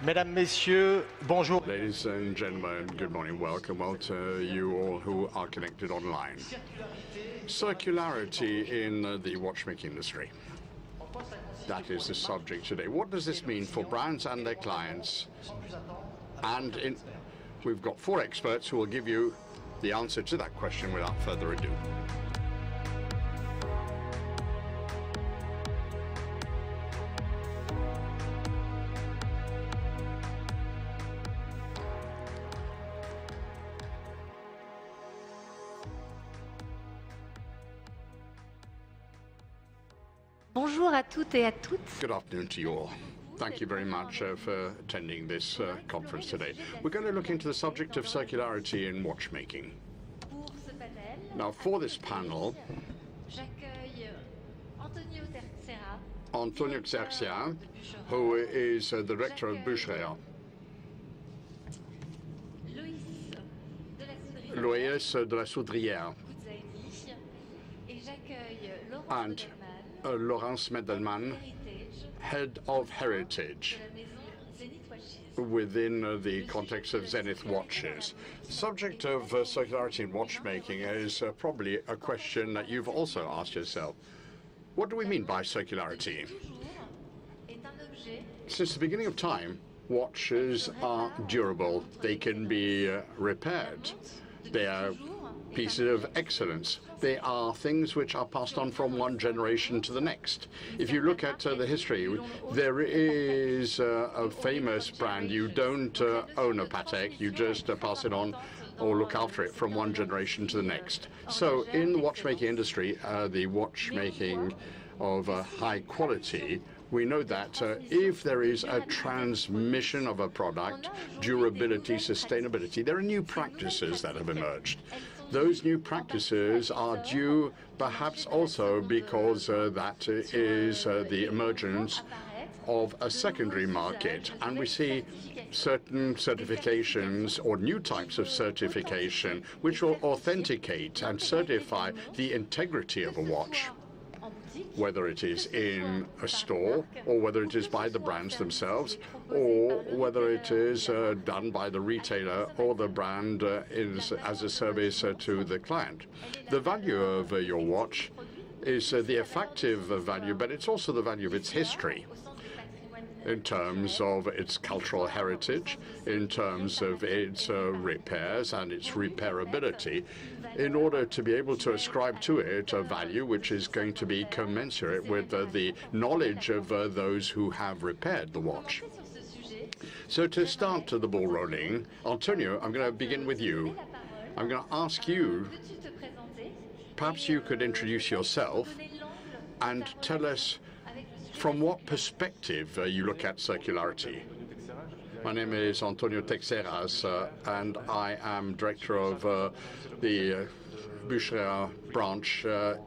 Mesdames, Messieurs, bonjour. Ladies and gentlemen, good morning. Welcome to you all who are connected online. Circularity in the watchmaking industry. That is the subject today. What does this mean for brands and their clients? And we've got 4 experts who will give you the answer to that question without further ado. Bonjour à toutes et à toutes. Good afternoon to you all. Thank you very much for attending this conference today. We're going to look into the subject of circularity in watchmaking. Now, for this panel, Antonio Xerxia, who is the director of Boucheria, Loïs de la Soudrière, and Laurence Medelman, head of heritage within the context of Zenith Watches. The subject of circularity in watchmaking is probably a question that you've also asked yourself. What do we mean by circularity? Since the beginning of time, watches are durable. They can be repaired. They are pieces of excellence. They are things which are passed on from one generation to the next. If you look at the history, there is a famous brand. You don't own a Patek, you just pass it on or look after it from one generation to the next. So in the watchmaking industry, the watchmaking of high quality, we know that if there is a transmission of a product, durability, sustainability, there are new practices that have emerged. Those new practices are due perhaps also because that is the emergence of a secondary market, and we see certain certifications or new types of certification which will authenticate and certify the integrity of a watch, whether it is in a store or whether it is by the brands themselves or whether it is done by the retailer or the brand as a service to the client. The value of your watch is the effective value, but it's also the value of its history in terms of its cultural heritage, in terms of its repairs and its repairability, in order to be able to ascribe to it a value which is going to be commensurate with the knowledge of those who have repaired the watch. So to start the ball rolling, Antonio, I'm going to begin with you. I'm going to ask you, perhaps you could introduce yourself and tell us from what perspective you look at circularity. My name is Antonio Texeras, and I am director of the Boucheria branch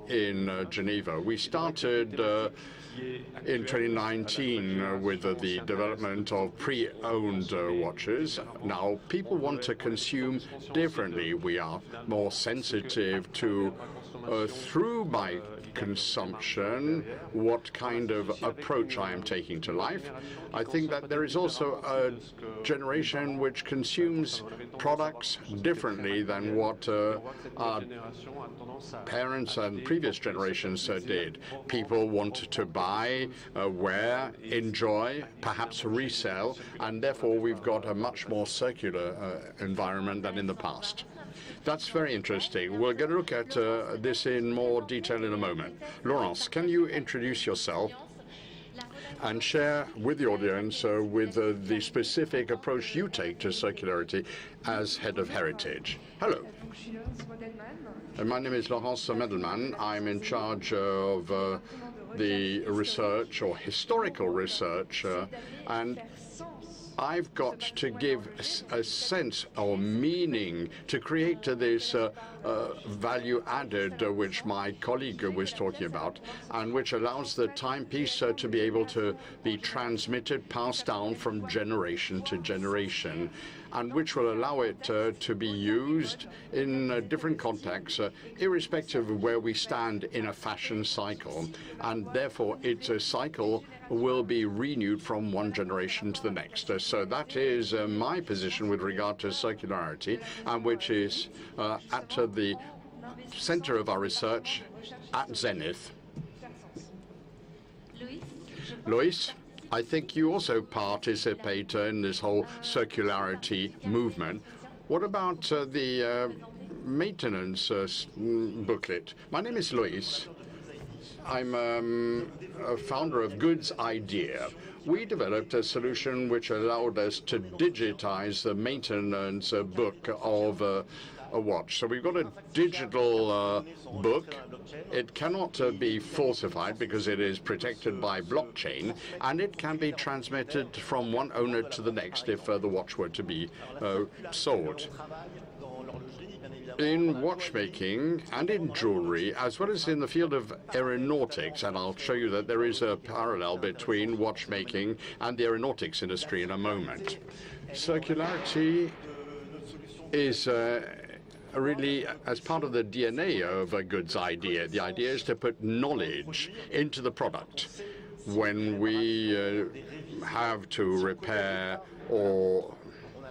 in Geneva. We started in 2019 with the development of pre-owned watches. Now, people want to consume differently. We are more sensitive to, through my consumption, what kind of approach I am taking to life. I think that there is also a generation which consumes products differently than what our parents and previous generations did. People want to buy, wear, enjoy, perhaps resell, and therefore we've got a much more circular environment than in the past. That's very interesting. We're going to look at this in more detail in a moment. Laurence, can you introduce yourself and share with the audience with the specific approach you take to circularity as head of heritage? Hello. My name is Laurence Medelman. I'm in charge of the research or historical research, and I've got to give a sense or meaning to create this value added, which my colleague was talking about, and which allows the timepiece to be able to be transmitted, passed down from generation to generation. and which will allow it to be used in different contexts, irrespective of where we stand in a fashion cycle. And therefore, its cycle will be renewed from one generation to the next. So that is my position with regard to circularity, and which is at the center of our research at Zenith. Luis, I think you also participate in this whole circularity movement. What about the maintenance booklet? My name is Luis. I'm a founder of Goods Idea. We developed a solution which allowed us to digitize the maintenance book of a watch. So we've got a digital book. It cannot be falsified because it is protected by blockchain, and it can be transmitted from one owner to the next if the watch were to be sold. In watchmaking and in jewelry, as well as in the field of aeronautics, and I'll show you that there is a parallel between watchmaking and the aeronautics industry in a moment. Circularity is really as part of the DNA of a goods idea. The idea is to put knowledge into the product. When we have to repair or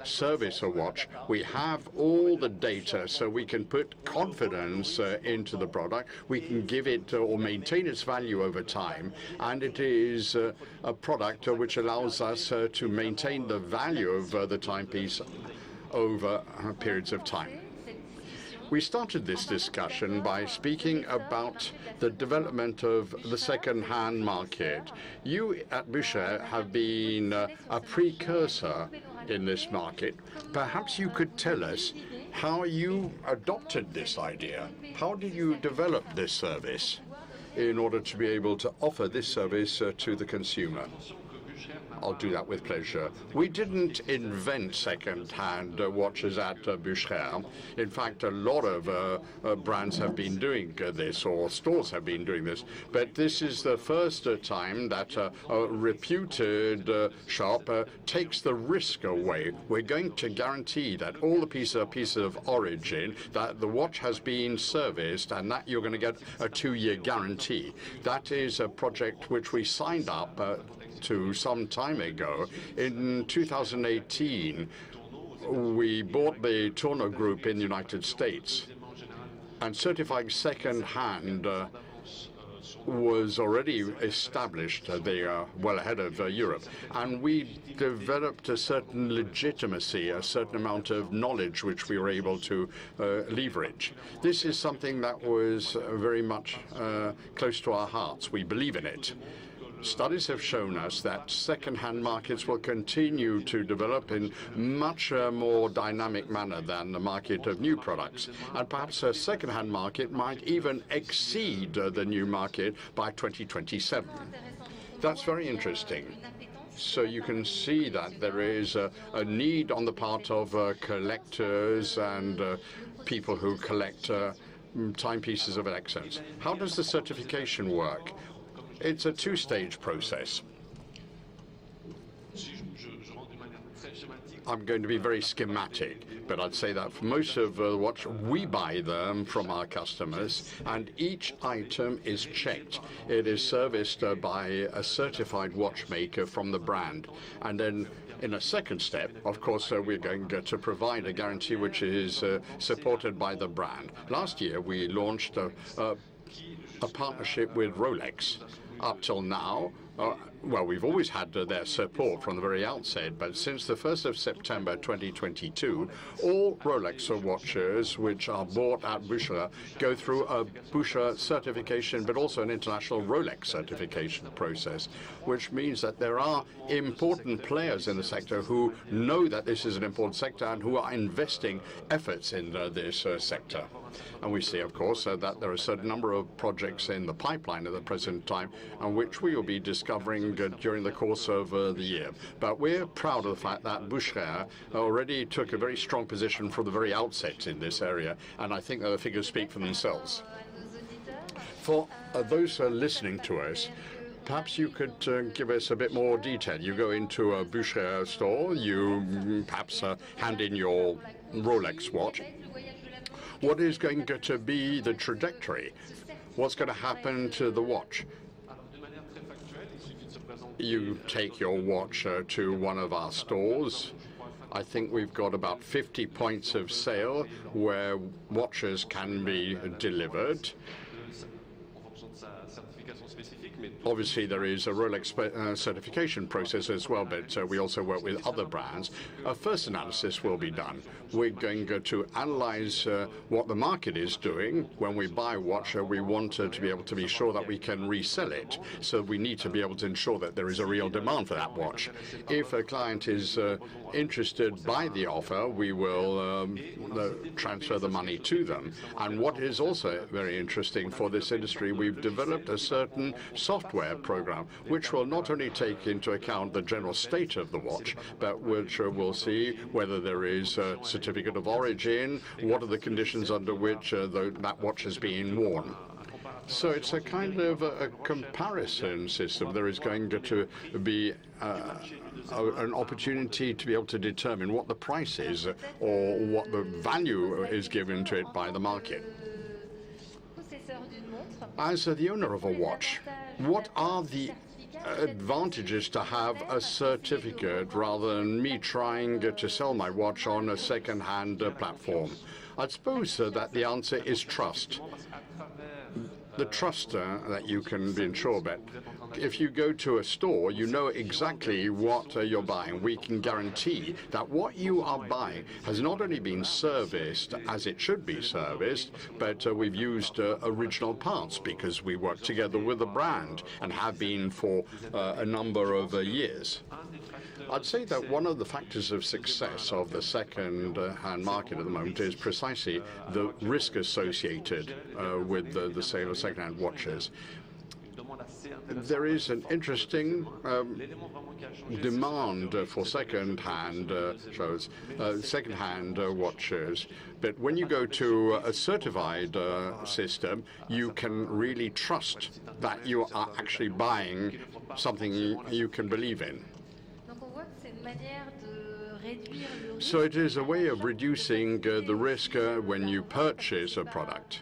service a watch, we have all the data, so we can put confidence into the product. We can give it or maintain its value over time, and it is a product which allows us to maintain the value of the timepiece over periods of time. We started this discussion by speaking about the development of the second-hand market. You at Boucher have been a precursor in this market. Perhaps you could tell us how you adopted this idea. How did you develop this service in order to be able to offer this service to the consumer? I'll do that with pleasure. We didn't invent second-hand watches at Boucher. In fact, a lot of brands have been doing this, or stores have been doing this. But this is the first time that a reputed shop takes the risk away. We're going to guarantee that all the pieces of origin, that the watch has been serviced, and that you're going to get a 2-year guarantee. That is a project which we signed up to some time ago. In 2018, we bought the Turner Group in the United States, and certifying second-hand was already established. They are well ahead of Europe. And we developed a certain legitimacy, a certain amount of knowledge which we were able to leverage. This is something that was very much close to our hearts. We believe in it. Studies have shown us that second-hand markets will continue to develop in much more dynamic manner than the market of new products. And perhaps a second-hand market might even exceed the new market by 2027. That's very interesting. So you can see that there is a need on the part of collectors and people who collect timepieces of excellence. How does the certification work? It's a 2-stage process. I'm going to be very schematic, but I'd say that for most of the watch, we buy them from our customers, and each item is checked. It is serviced by a certified watchmaker from the brand. And then in a second step, of course, we're going to provide a guarantee which is supported by the brand. Last year, we launched a partnership with Rolex. Up till now, well, we've always had their support from the very outset, but since the 1st of September 2022, all Rolex watches which are bought at Boucher go through a Boucher certification, but also an international Rolex certification process, which means that there are important players in the sector who know that this is an important sector and who are investing efforts in this sector. And we see, of course, that there are a certain number of projects in the pipeline at the present time, and which we will be discovering during the course of the year. But we're proud of the fact that Boucher already took a very strong position from the very outset in this area, and I think that the figures speak for themselves. For those listening to us, Perhaps you could give us a bit more detail. You go into a boucherie store, you perhaps hand in your Rolex watch. What is going to be the trajectory? What's going to happen to the watch? You take your watch to one of our stores. I think we've got about 50 points of sale where watches can be delivered. Obviously, there is a Rolex certification process as well, but we also work with other brands. A first analysis will be done. We're going to analyze what the market is doing. When we buy a watch, we want to be able to be sure that we can resell it. So we need to be able to ensure that there is a real demand for that watch. If a client is interested by the offer, we will transfer the money to them. And what is also very interesting for this industry, we've developed a certain software program which will not only take into account the general state of the watch, but which will see whether there is a certificate of origin, what are the conditions under which that watch is being worn. So it's a kind of a comparison system. There is going to be an opportunity to be able to determine what the price is or what the value is given to it by the market. As the owner of a watch, what are the advantages to have a certificate rather than me trying to sell my watch on a second-hand platform? I suppose that the answer is trust. The trust that you can be insured by. If you go to a store, you know exactly what you're buying. We can guarantee that what you are buying has not only been serviced as it should be serviced, but we've used original parts because we work together with the brand and have been for a number of years. I'd say that one of the factors of success of the second-hand market at the moment is precisely the risk associated with the sale of second-hand watches. There is an interesting demand for second-hand watches, but when you go to a certified system, you can really trust that you are actually buying something you can believe in. So it is a way of reducing the risk when you purchase a product.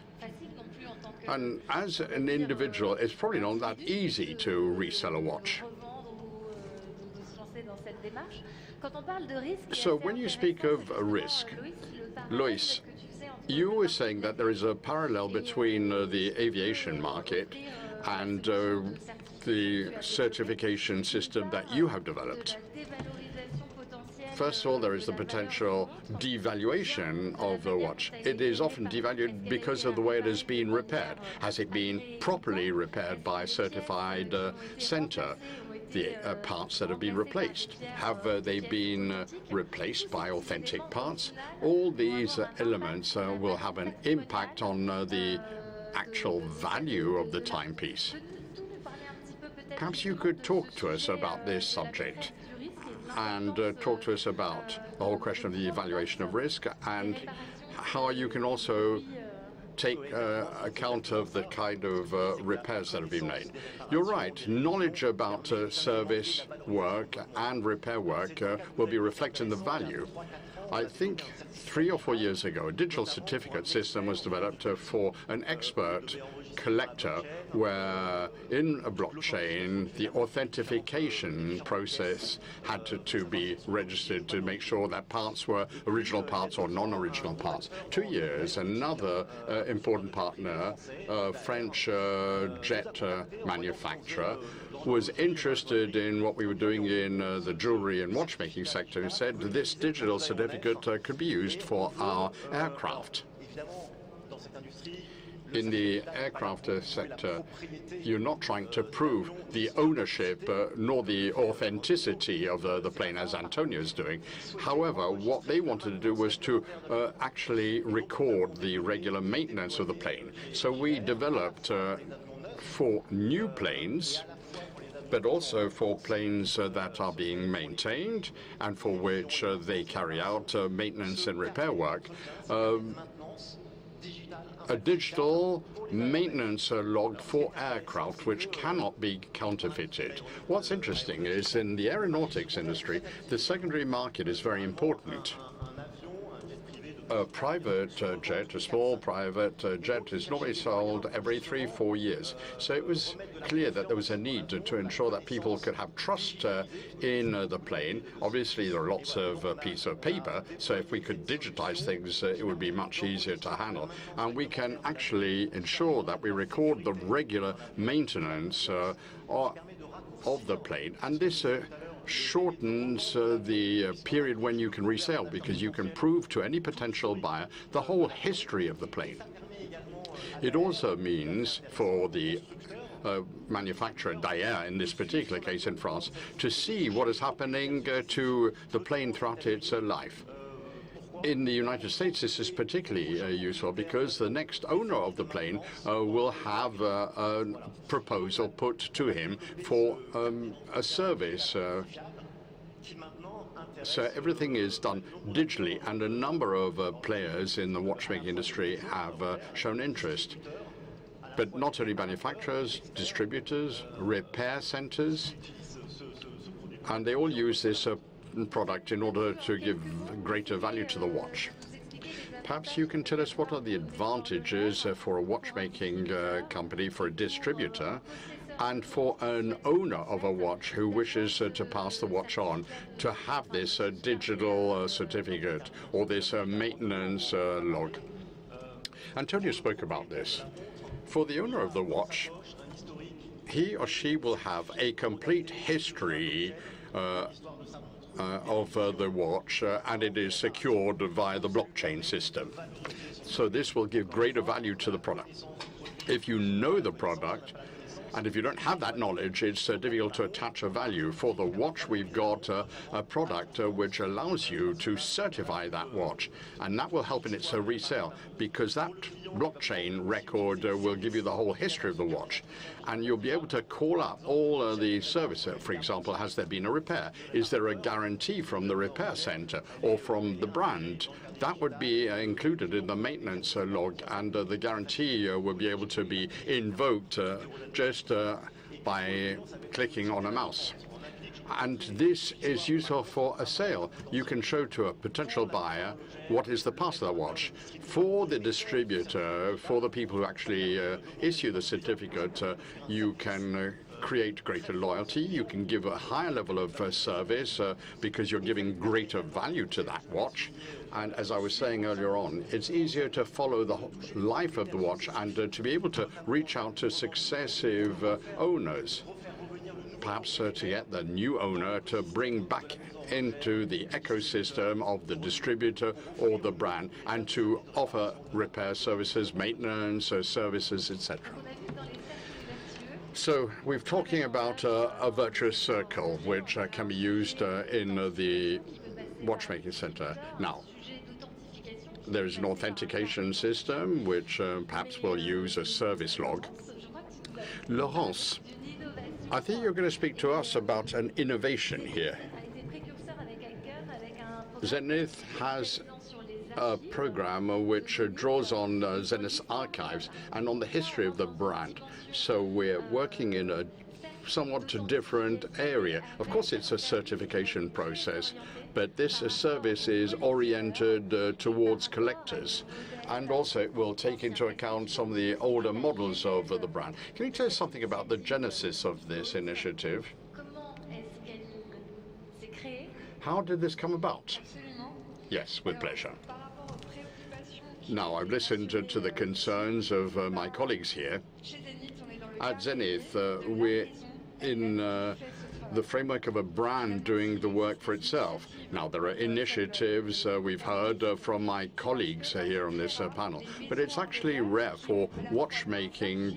And as an individual, it's probably not that easy to resell a watch. So when you speak of a risk, Lois, you were saying that there is a parallel between the aviation market and the certification system that you have developed. First of all, there is the potential devaluation of the watch. It is often devalued because of the way it has been repaired. Has it been properly repaired by a certified center? The parts that have been replaced, have they been replaced by authentic parts? All these elements will have an impact on the actual value of the timepiece. Perhaps you could talk to us about this subject and talk to us about the whole question of the evaluation of risk and how you can also take account of the kind of repairs that have been made. You're right, knowledge about service work and repair work will be reflected in the value. I think 3 or 4 years ago, a digital certificate system was developed for an expert collector where in a blockchain the authentication process had to be registered to make sure that parts were original parts or non-original parts. 2 years, another important partner, a French jet manufacturer, was interested in what we were doing in the jewelry and watchmaking sector and said this digital certificate could be used for our aircraft. In the aircraft sector, you're not trying to prove the ownership nor the authenticity of the plane, as Antonio is doing. However, what they wanted to do was to actually record the regular maintenance of the plane. So we developed for new planes, but also for planes that are being maintained and for which they carry out maintenance and repair work, a digital maintenance log for aircraft which cannot be counterfeited. What's interesting is in the aeronautics industry, the secondary market is very important. A private jet, a small private jet, is normally sold every 3-4 years. So it was clear that there was a need to ensure that people could have trust in the plane. Obviously, there are lots of pieces of paper, so if we could digitize things, it would be much easier to handle. And we can actually ensure that we record the regular maintenance of the plane. And this shortens the period when you can resell, because you can prove to any potential buyer the whole history of the plane. It also means for the manufacturer, Daher in this particular case in France, to see what is happening to the plane throughout its life. In the United States, this is particularly useful because the next owner of the plane will have a proposal put to him for a service. So everything is done digitally, and a number of players in the watchmaking industry have shown interest. But not only manufacturers, distributors, repair centers, and they all use this product in order to give greater value to the watch. Perhaps you can tell us what are the advantages for a watchmaking company, for a distributor, and for an owner of a watch who wishes to pass the watch on, to have this digital certificate or this maintenance log. Antonio spoke about this. For the owner of the watch, he or she will have a complete history of the watch, and it is secured via the blockchain system. So this will give greater value to the product. If you know the product, and if you don't have that knowledge, it's difficult to attach a value. For the watch, we've got a product which allows you to certify that watch, and that will help in its resale, because that blockchain record will give you the whole history of the watch, and you'll be able to call up all the service. For example, has there been a repair? Is there a guarantee from the repair center or from the brand? That would be included in the maintenance log, and the guarantee will be able to be invoked just by clicking on a mouse. And this is useful for a sale. You can show to a potential buyer what is the past of the watch. For the distributor, for the people who actually issue the certificate, you can create greater loyalty. You can give a higher level of service because you're giving greater value to that watch. And as I was saying earlier on, it's easier to follow the life of the watch and to be able to reach out to successive owners. Perhaps to get the new owner to bring back into the ecosystem of the distributor or the brand, and to offer repair services, maintenance services, etc. So we're talking about a virtuous circle which can be used in the watchmaking center. Now, there is an authentication system which perhaps will use a service log. Laurence, I think you're going to speak to us about an innovation here. Zenith has a program which draws on Zenith's archives and on the history of the brand. So we're working in a somewhat different area. Of course, it's a certification process, but this service is oriented towards collectors. And also it will take into account some of the older models of the brand. Can you tell us something about the genesis of this initiative? How did this come about? Yes, with pleasure. Now, I've listened to the concerns of my colleagues here. At Zenith, we're in the framework of a brand doing the work for itself. Now, there are initiatives we've heard from my colleagues here on this panel, but it's actually rare for watchmaking,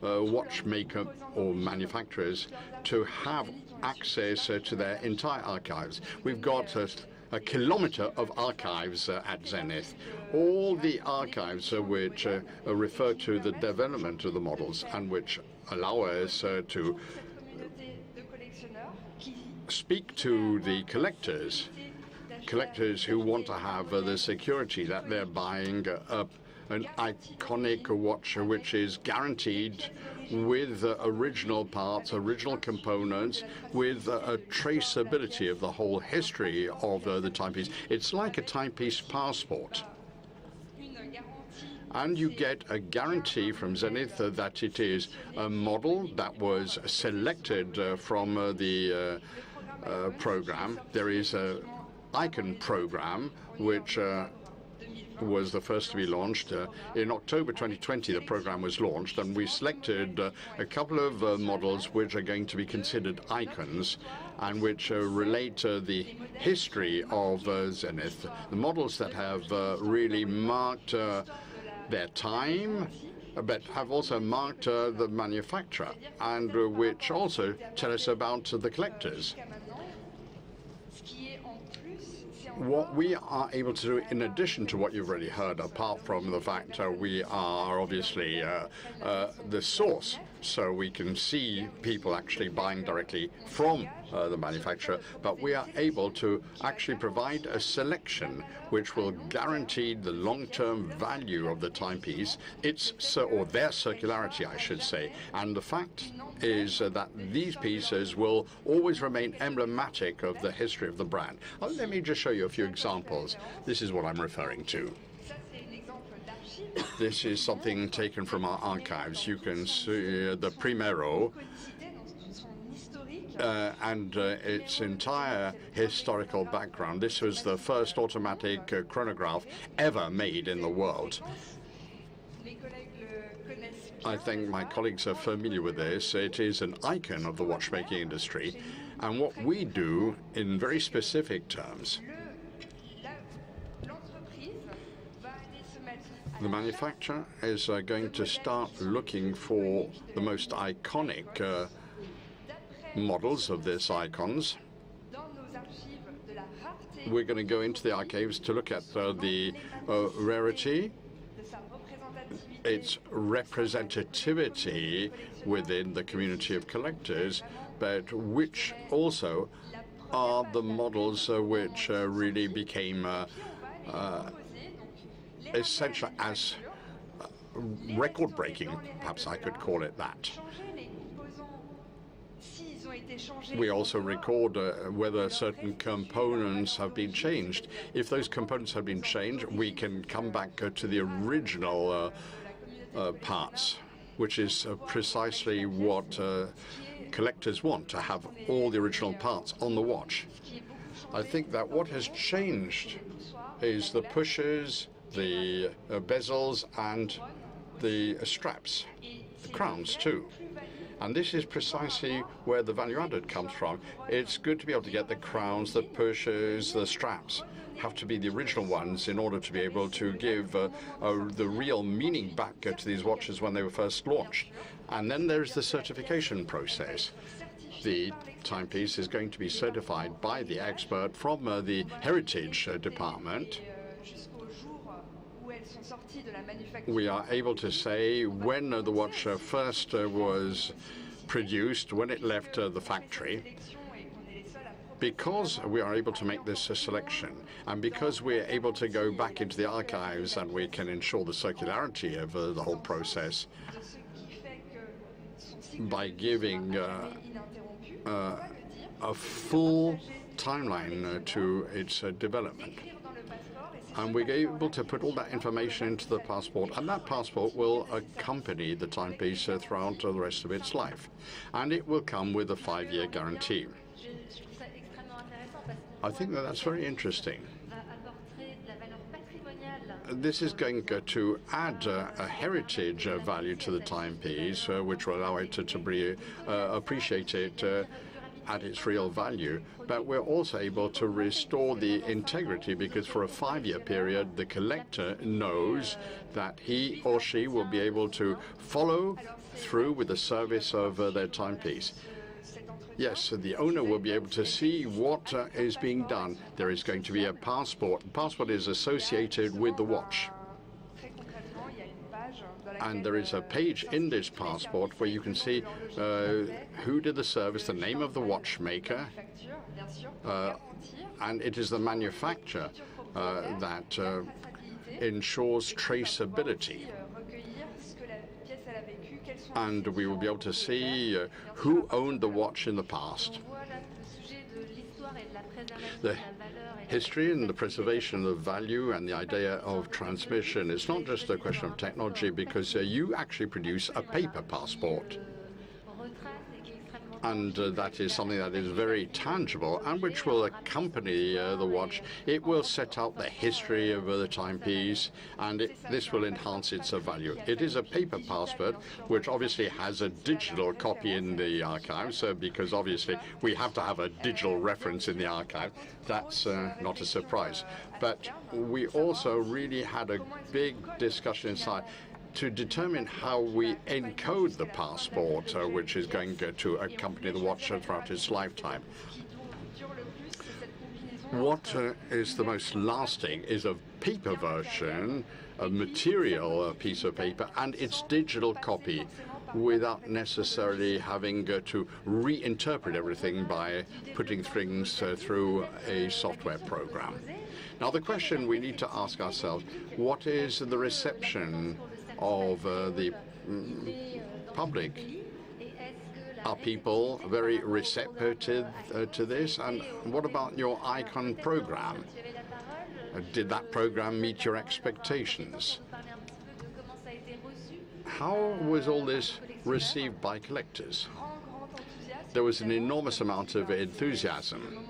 watchmaker or manufacturers to have access to their entire archives. We've got a kilometer of archives at Zenith. All the archives which refer to the development of the models and which allow us to speak to the collectors who want to have the security that they're buying an iconic watch which is guaranteed with original parts, original components, with a traceability of the whole history of the timepiece. It's like a timepiece passport. And you get a guarantee from Zenith that it is a model that was selected from the program. There is an icon program which was the first to be launched. In October 2020, the program was launched, and we selected a couple of models which are going to be considered icons and which relate to the history of Zenith. The models that have really marked their time, but have also marked the manufacturer, and which also tell us about the collectors. What we are able to do, in addition to what you've already heard, apart from the fact we are obviously the source, so we can see people actually buying directly from the manufacturer, but we are able to actually provide a selection which will guarantee the long-term value of the timepiece, or their circularity, I should say. And the fact is that these pieces will always remain emblematic of the history of the brand. Let me just show you a few examples. This is what I'm referring to. This is something taken from our archives. You can see the Primero and its entire historical background. This was the first automatic chronograph ever made in the world. I think my colleagues are familiar with this. It is an icon of the watchmaking industry. And what we do in very specific terms, the manufacturer is going to start looking for the most iconic models of these icons. We're going to go into the archives to look at the rarity, its representativity within the community of collectors, but which also are the models which really became essential as record-breaking, perhaps I could call it that. We also record whether certain components have been changed. If those components have been changed, we can come back to the original parts, which is precisely what collectors want, to have all the original parts on the watch. I think that what has changed is the pushers, the bezels, and the straps, the crowns too. And this is precisely where the value added comes from. It's good to be able to get the crowns, the pushers, the straps have to be the original ones in order to be able to give the real meaning back to these watches when they were first launched. And then there's the certification process. The timepiece is going to be certified by the expert from the heritage department. We are able to say when the watch first was produced, when it left the factory. Because we are able to make this selection, and because we're able to go back into the archives and we can ensure the circularity of the whole process by giving a full timeline to its development. And we're able to put all that information into the passport, and that passport will accompany the timepiece throughout the rest of its life. And it will come with a 5-year guarantee. I think that that's very interesting. This is going to add a heritage value to the timepiece, which will allow it to be appreciated at its real value. But we're also able to restore the integrity, because for a 5-year period, the collector knows that he or she will be able to follow through with the service of their timepiece. Yes, the owner will be able to see what is being done. There is going to be a passport. The passport is associated with the watch. And there is a page in this passport where you can see who did the service, the name of the watchmaker, and it is the manufacturer that ensures traceability. And we will be able to see who owned the watch in the past. The history and the preservation of value and the idea of transmission is not just a question of technology, because you actually produce a paper passport. And that is something that is very tangible and which will accompany the watch. It will set out the history of the timepiece, and this will enhance its value. It is a paper passport, which obviously has a digital copy in the archive, because obviously we have to have a digital reference in the archive. That's not a surprise. But we also really had a big discussion inside to determine how we encode the passport, which is going to accompany the watch throughout its lifetime. What is the most lasting is a paper version, a material piece of paper, and its digital copy, without necessarily having to reinterpret everything by putting things through a software program. Now, the question we need to ask ourselves, what is the reception of the public? Are people very receptive to this? And what about your icon program? Did that program meet your expectations? How was all this received by collectors? There was an enormous amount of enthusiasm.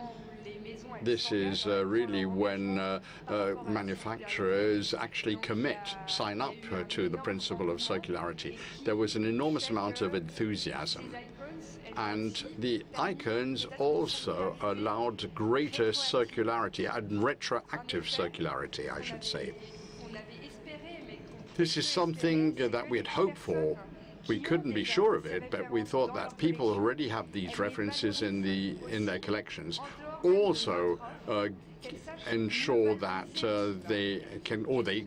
This is really when manufacturers actually sign up to the principle of circularity. There was an enormous amount of enthusiasm. And the icons also allowed greater circularity and retroactive circularity, I should say. This is something that we had hoped for. We couldn't be sure of it, but we thought that people already have these references in their collections. Also ensure that they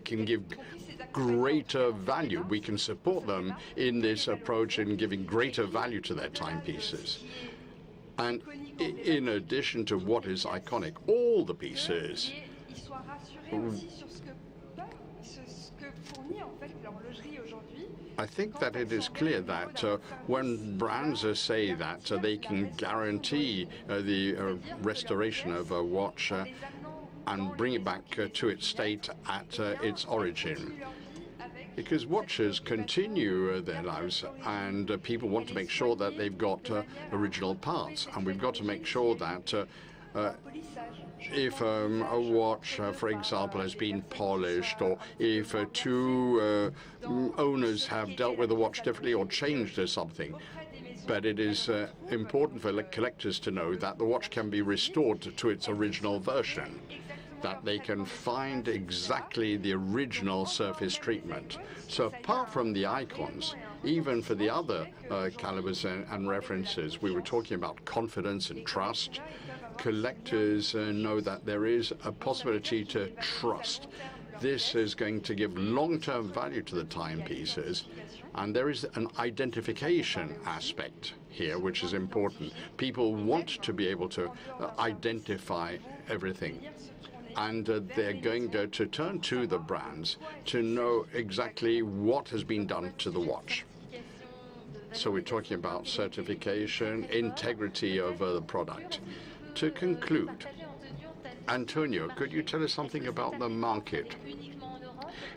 can give greater value. We can support them in this approach in giving greater value to their timepieces. And in addition to what is iconic, all the pieces I think that it is clear that when brands say that they can guarantee the restoration of a watch and bring it back to its state at its origin, because watches continue their lives, and people want to make sure that they've got original parts, and we've got to make sure that if a watch, for example, has been polished, or if two owners have dealt with the watch differently or changed something. But it is important for collectors to know that the watch can be restored to its original version, that they can find exactly the original surface treatment. So apart from the icons, even for the other calibers and references, we were talking about confidence and trust. Collectors know that there is a possibility to trust. This is going to give long-term value to the timepieces, and there is an identification aspect here which is important. People want to be able to identify everything, and they're going to turn to the brands to know exactly what has been done to the watch. So we're talking about certification, integrity of the product. To conclude, Antonio, could you tell us something about the market?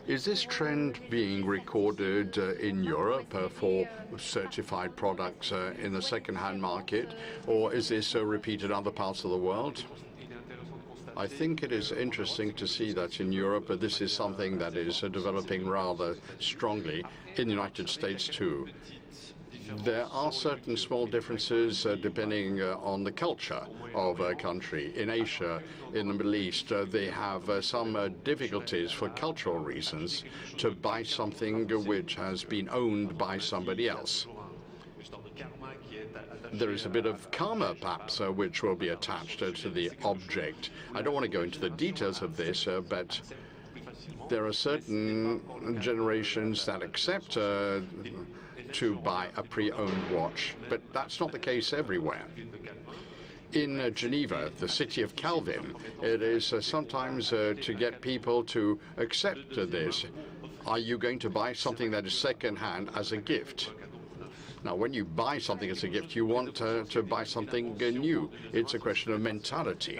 Is this trend being recorded in Europe for certified products in the second-hand market, or is this repeated in other parts of the world? I think it is interesting to see that in Europe this is something that is developing rather strongly, in the United States too. There are certain small differences depending on the culture of a country. In Asia, in the Middle East, they have some difficulties for cultural reasons to buy something which has been owned by somebody else. There is a bit of karma, perhaps, which will be attached to the object. I don't want to go into the details of this, but there are certain generations that accept to buy a pre-owned watch, but that's not the case everywhere. in Geneva, the city of Calvin, it is sometimes to get people to accept this. Are you going to buy something that is second-hand as a gift? Now, when you buy something as a gift, you want to buy something new. It's a question of mentality.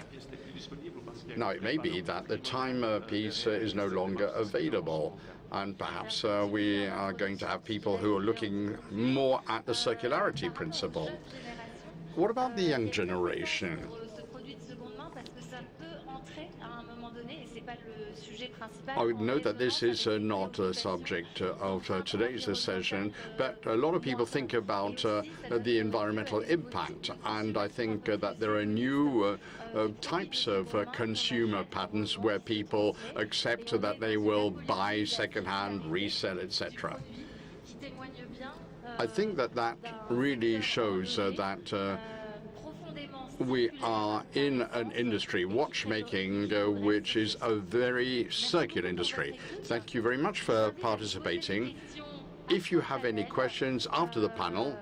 Now, it may be that the timepiece is no longer available, and perhaps we are going to have people who are looking more at the circularity principle. What about the young generation? I would know that this is not a subject of today's session, but a lot of people think about the environmental impact, and I think that there are new types of consumer patterns where people accept that they will buy second-hand, resell, etc. I think that that really shows that we are in an industry, watchmaking, which is a very circular industry. Thank you very much for participating. If you have any questions after the panel,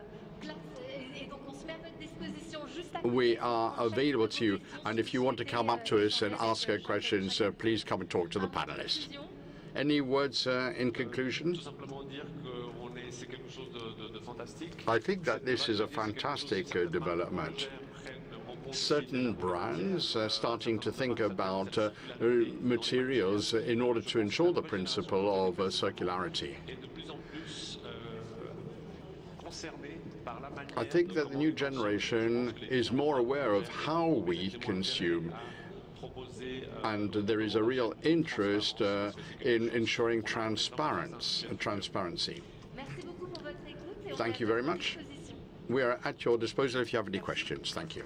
we are available to you. And if you want to come up to us and ask questions, please come and talk to the panelists. Any words in conclusion? I think that this is a fantastic development. Certain brands are starting to think about materials in order to ensure the principle of circularity. I think that the new generation is more aware of how we consume, and there is a real interest in ensuring transparency. Thank you very much. We are at your disposal if you have any questions. Thank you.